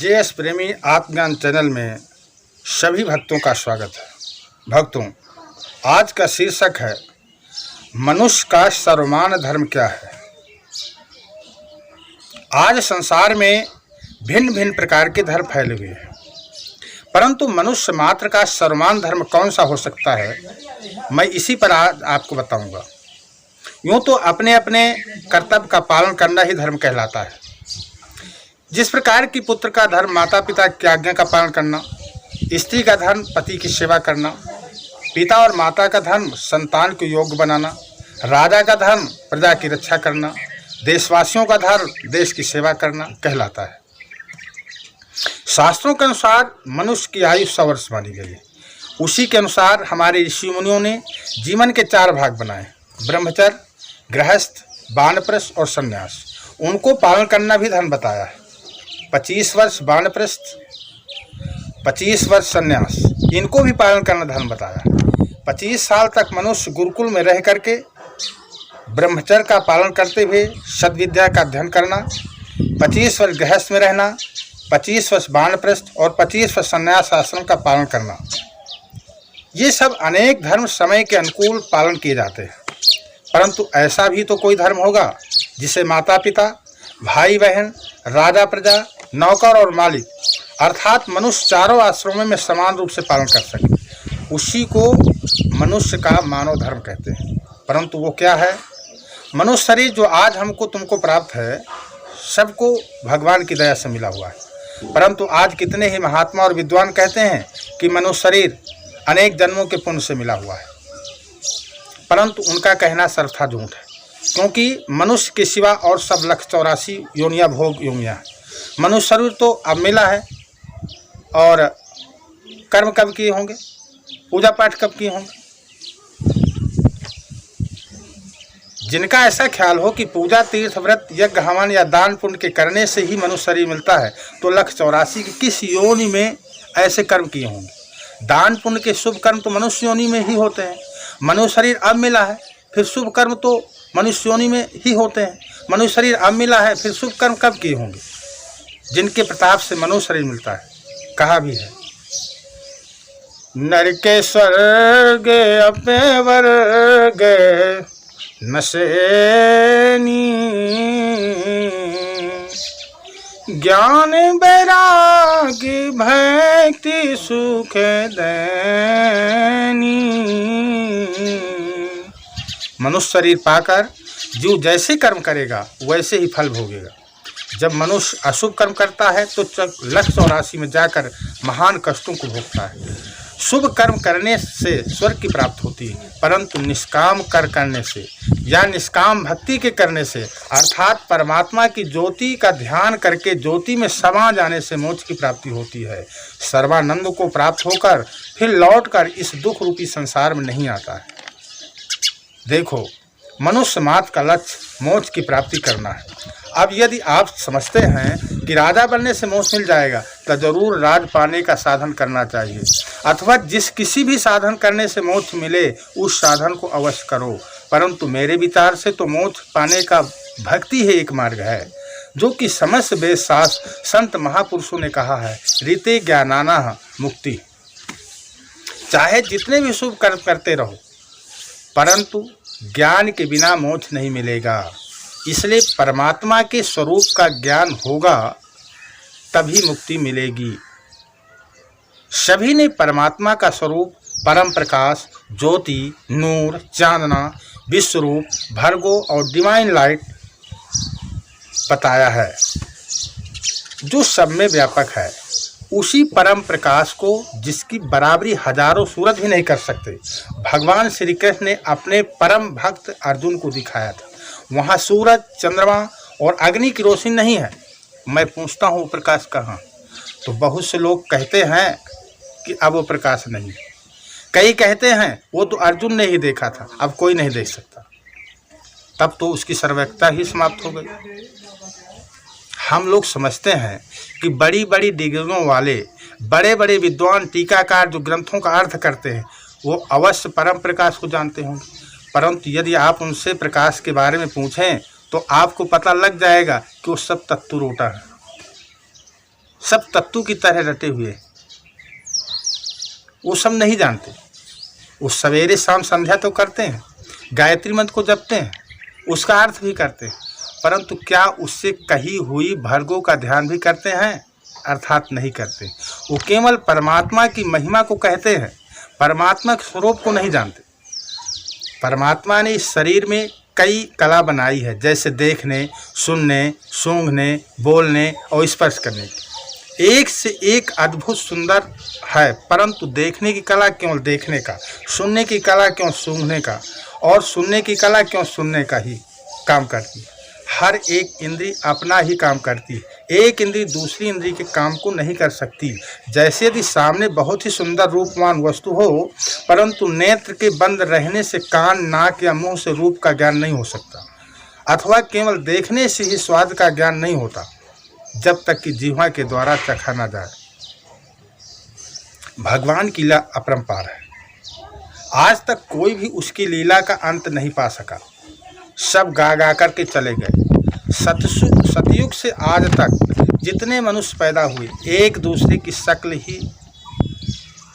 JS प्रेमी आत्मज्ञान channel में सभी भक्तों का स्वागत है। भक्तों, आज का शीर्षक है मनुष्य का सर्वमान्य धर्म क्या है। आज संसार में भिन्न भिन्न प्रकार के धर्म फैले हुए हैं, परंतु मनुष्य मात्र का सर्वमान्य धर्म कौन सा हो सकता है, मैं इसी पर आज आपको बताऊंगा। यूँ तो अपने अपने कर्तव्य का पालन करना ही धर्म कहलाता है। जिस प्रकार की पुत्र का धर्म माता पिता की आज्ञा का पालन करना, स्त्री का धर्म पति की सेवा करना, पिता और माता का धर्म संतान को योग्य बनाना, राजा का धर्म प्रजा की रक्षा करना, देशवासियों का धर्म देश की सेवा करना कहलाता है। शास्त्रों के अनुसार मनुष्य की आयु 100 वर्ष मानी गई है। उसी के अनुसार हमारे ऋषि मुनियों ने जीवन के 4 भाग बनाए: ब्रह्मचर्य, गृहस्थ, वानप्रस्थ और संन्यास। उनको पालन करना भी धर्म बताया है। 25 वर्ष वानप्रस्थ, 25 वर्ष संन्यास, इनको भी पालन करना धर्म बताया। 25 साल तक मनुष्य गुरुकुल में रह करके ब्रह्मचर्य का पालन करते हुए सद्विद्या का अध्ययन करना, 25 वर्ष गृहस्थ में रहना, 25 वर्ष वानप्रस्थ और 25 वर्ष संन्यास आश्रम का पालन करना। ये सब अनेक धर्म समय के अनुकूल पालन किए जाते हैं, परंतु ऐसा भी तो कोई धर्म होगा जिसे माता पिता, भाई बहन, राजा प्रजा, नौकर और मालिक अर्थात मनुष्य चारों आश्रमों में समान रूप से पालन कर सके। उसी को मनुष्य का मानव धर्म कहते हैं। परंतु वो क्या है? मनुष्य शरीर जो आज हमको तुमको प्राप्त है, सबको भगवान की दया से मिला हुआ है। परंतु आज कितने ही महात्मा और विद्वान कहते हैं कि मनुष्य शरीर अनेक जन्मों के पुण्य से मिला हुआ है, परंतु उनका कहना सर्वथा झूठ है, क्योंकि मनुष्य के सिवा और सब 184 योनियाँ भोग योनियाँ हैं। मनुष्य शरीर तो अब मिला है, और कर्म कब किए होंगे, पूजा पाठ कब किए होंगे। जिनका ऐसा ख्याल हो कि पूजा, तीर्थ, व्रत, यज्ञ, हवन या दान पुण्य के करने से ही मनुष्य शरीर मिलता है, तो 184 की किस योनि में ऐसे कर्म किए होंगे। दान पुण्य के शुभ कर्म तो मनुष्य योनि में ही होते हैं। मनुष्य शरीर अब मिला है, फिर शुभ कर्म तो मनुष्य योनि में ही होते हैं। मनुष्य शरीर अब मिला है, फिर शुभ कर्म कब किए होंगे, जिनके प्रताप से मनुष्य शरीर मिलता है। कहा भी है, नर के स्वर्ग अपने वर्ग नशेनी, ज्ञान बैरागी भक्ति सुख दैनी। मनुष्य शरीर पाकर जीव जैसे कर्म करेगा वैसे ही फल भोगेगा। जब मनुष्य अशुभ कर्म करता है तो 184 में जाकर महान कष्टों को भोगता है। शुभ कर्म करने से स्वर्ग की प्राप्ति होती है, परंतु निष्काम कर करने से या निष्काम भक्ति के करने से अर्थात परमात्मा की ज्योति का ध्यान करके ज्योति में समा जाने से मोक्ष की प्राप्ति होती है। सर्वानंद को प्राप्त होकर फिर लौटकर इस दुख रूपी संसार में नहीं आता है। देखो, मनुष्य मात्र का लक्ष्य मोक्ष की प्राप्ति करना है। अब यदि आप समझते हैं कि राजा बनने से मोक्ष मिल जाएगा, तो जरूर राज पाने का साधन करना चाहिए, अथवा जिस किसी भी साधन करने से मोक्ष मिले उस साधन को अवश्य करो। परंतु मेरे विचार से तो मोक्ष पाने का भक्ति ही एक मार्ग है, जो कि समस्त वेद शास्त्र संत महापुरुषों ने कहा है, रीते ज्ञानाना मुक्ति। चाहे जितने भी शुभ कर्म करते रहो, परंतु ज्ञान के बिना मोक्ष नहीं मिलेगा। इसलिए परमात्मा के स्वरूप का ज्ञान होगा तभी मुक्ति मिलेगी। सभी ने परमात्मा का स्वरूप परम प्रकाश, ज्योति, नूर, चांदना, विश्वरूप, भर्गो और डिवाइन लाइट बताया है, जो सब में व्यापक है। उसी परम प्रकाश को जिसकी बराबरी हजारों सूरज भी नहीं कर सकते, भगवान श्री कृष्ण ने अपने परम भक्त अर्जुन को दिखाया था। वहाँ सूरज, चंद्रमा और अग्नि की रोशनी नहीं है। मैं पूछता हूँ वो प्रकाश कहाँ? तो बहुत से लोग कहते हैं कि अब वो प्रकाश नहीं है। कई कहते हैं वो तो अर्जुन ने ही देखा था, अब कोई नहीं देख सकता। तब तो उसकी सर्वज्ञता ही समाप्त हो गई। हम लोग समझते हैं कि बड़ी बड़ी डिग्रियों वाले बड़े बड़े विद्वान टीकाकार जो ग्रंथों का अर्थ करते हैं, वो अवश्य परम प्रकाश को जानते होंगे। परंतु यदि आप उनसे प्रकाश के बारे में पूछें तो आपको पता लग जाएगा कि वो सब तत्व रोटा है। सब तत्तू की तरह रटे हुए, वो सब नहीं जानते। वो सवेरे शाम संध्या तो करते हैं, गायत्री मंत्र को जपते हैं, उसका अर्थ भी करते हैं, परंतु क्या उससे कही हुई भर्गों का ध्यान भी करते हैं? अर्थात नहीं करते। वो केवल परमात्मा की महिमा को कहते हैं, परमात्मा के स्वरूप को नहीं जानते। परमात्मा ने इस शरीर में कई कला बनाई है, जैसे देखने, सुनने, सूंघने, बोलने और स्पर्श करने की। एक से एक अद्भुत सुंदर है, परंतु देखने की कला केवल देखने का, सुनने की कला केवल सूंघने का, और सुनने की कला केवल सुनने का ही काम करती है। हर एक इंद्री अपना ही काम करती है, एक इंद्री दूसरी इंद्री के काम को नहीं कर सकती। जैसे यदि सामने बहुत ही सुंदर रूपवान वस्तु हो, परंतु नेत्र के बंद रहने से कान, नाक या मुंह से रूप का ज्ञान नहीं हो सकता, अथवा केवल देखने से ही स्वाद का ज्ञान नहीं होता, जब तक कि जिह्वा के द्वारा चखा ना जाए। भगवान की लीला अपरंपार है, आज तक कोई भी उसकी लीला का अंत नहीं पा सका। सब गा गा करके चले गए। सतयुग से आज तक जितने मनुष्य पैदा हुए, एक दूसरे की शक्ल ही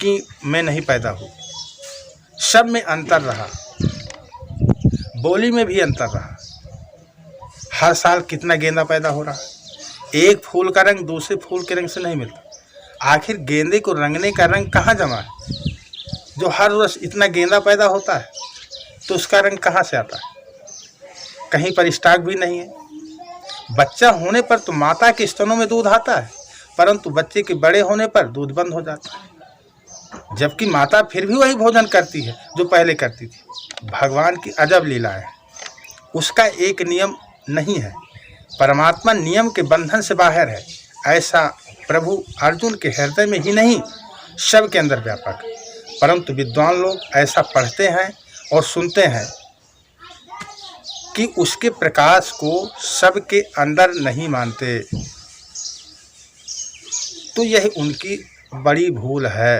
की में नहीं पैदा हुए। सब में अंतर रहा, बोली में भी अंतर रहा। हर साल कितना गेंदा पैदा हो रहा है, एक फूल का रंग दूसरे फूल के रंग से नहीं मिलता। आखिर गेंदे को रंगने का रंग कहाँ जमा है? जो हर वर्ष इतना गेंदा पैदा होता है तो उसका रंग कहाँ से आता है? कहीं पर स्टॉक भी नहीं है। बच्चा होने पर तो माता के स्तनों में दूध आता है, परंतु बच्चे के बड़े होने पर दूध बंद हो जाता है, जबकि माता फिर भी वही भोजन करती है जो पहले करती थी। भगवान की अजब लीला है, उसका एक नियम नहीं है। परमात्मा नियम के बंधन से बाहर है। ऐसा प्रभु अर्जुन के हृदय में ही नहीं, सब के अंदर व्यापक है। परंतु विद्वान लोग ऐसा पढ़ते हैं और सुनते हैं कि उसके प्रकाश को सबके अंदर नहीं मानते, तो यह उनकी बड़ी भूल है।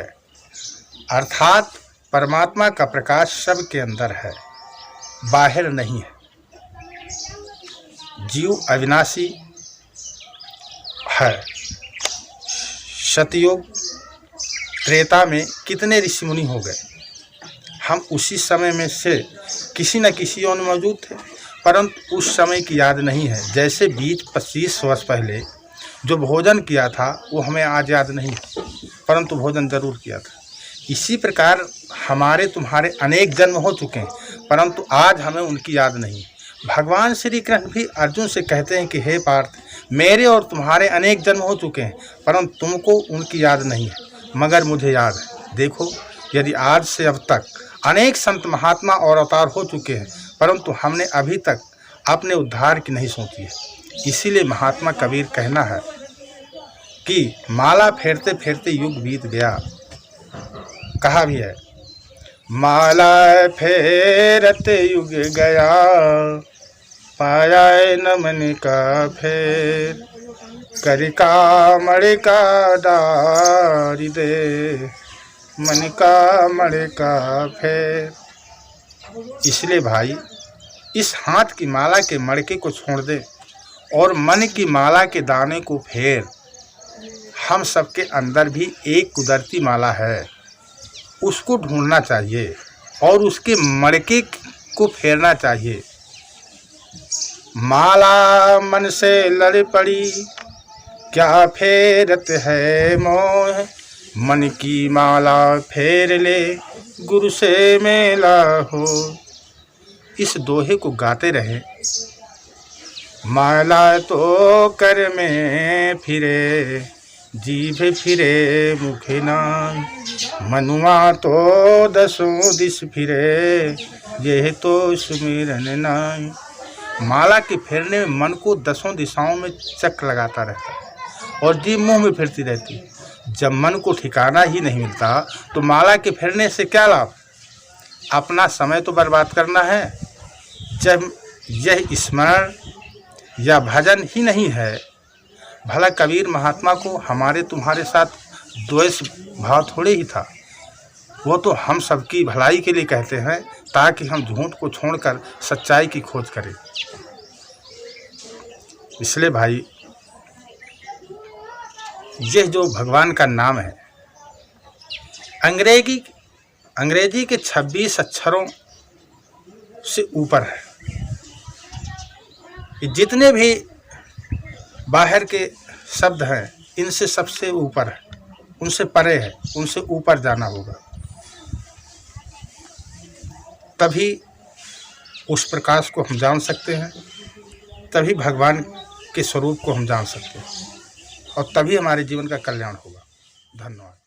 अर्थात परमात्मा का प्रकाश सबके अंदर है, बाहर नहीं है। जीव अविनाशी है। सतयुग त्रेता में कितने ऋषि मुनि हो गए, हम उसी समय में से किसी न किसी और मौजूद थे, परंतु उस समय की याद नहीं है। जैसे 20-25 वर्ष पहले जो भोजन किया था वो हमें आज याद नहीं, परंतु भोजन जरूर किया था। इसी प्रकार हमारे तुम्हारे अनेक जन्म हो चुके हैं, परंतु आज हमें उनकी याद नहीं। भगवान श्री कृष्ण भी अर्जुन से कहते हैं कि हे पार्थ, मेरे और तुम्हारे अनेक जन्म हो चुके हैं, परंतु तुमको उनकी याद नहीं है, मगर मुझे याद है। देखो, यदि आज से अब तक अनेक संत महात्मा और अवतार हो चुके हैं, परंतु हमने अभी तक अपने उद्धार की नहीं सोची है। इसीलिए महात्मा कबीर कहना है कि माला फेरते फेरते युग बीत गया। कहा भी है, माला फेरते युग गया, पाया न मन का फेर, करिका मणि का डारी दे, मन का मणि का फेर। इसलिए भाई, इस हाथ की माला के मड़के को छोड़ दे और मन की माला के दाने को फेर। हम सबके अंदर भी एक कुदरती माला है, उसको ढूंढना चाहिए और उसके मड़के को फेरना चाहिए। माला मन से लड़ पड़ी, क्या फेरत है मोह, मन की माला फेर ले, गुरु से मेला हो। इस दोहे को गाते रहे। माला तो कर में फिरे, जीभ फिरे मुख नाम, मनुआ तो दसों दिस फिरे, यह तो सुमिरन नाम। माला के फेरने में मन को दसों दिशाओं में चक्र लगाता रहता है और जीभ मुंह में फिरती रहती है। जब मन को ठिकाना ही नहीं मिलता तो माला के फेरने से क्या लाभ? अपना समय तो बर्बाद करना है। जब यह स्मरण या भजन ही नहीं है, भला कबीर महात्मा को हमारे तुम्हारे साथ द्वेष भाव थोड़े ही था। वो तो हम सबकी भलाई के लिए कहते हैं, ताकि हम झूठ को छोड़कर सच्चाई की खोज करें। इसलिए भाई, यह जो भगवान का नाम है अंग्रेजी के 26 अक्षरों से ऊपर है। ये जितने भी बाहर के शब्द हैं इनसे सबसे ऊपर है, उनसे परे है, उनसे ऊपर जाना होगा, तभी उस प्रकाश को हम जान सकते हैं, तभी भगवान के स्वरूप को हम जान सकते हैं और तभी हमारे जीवन का कल्याण होगा। धन्यवाद।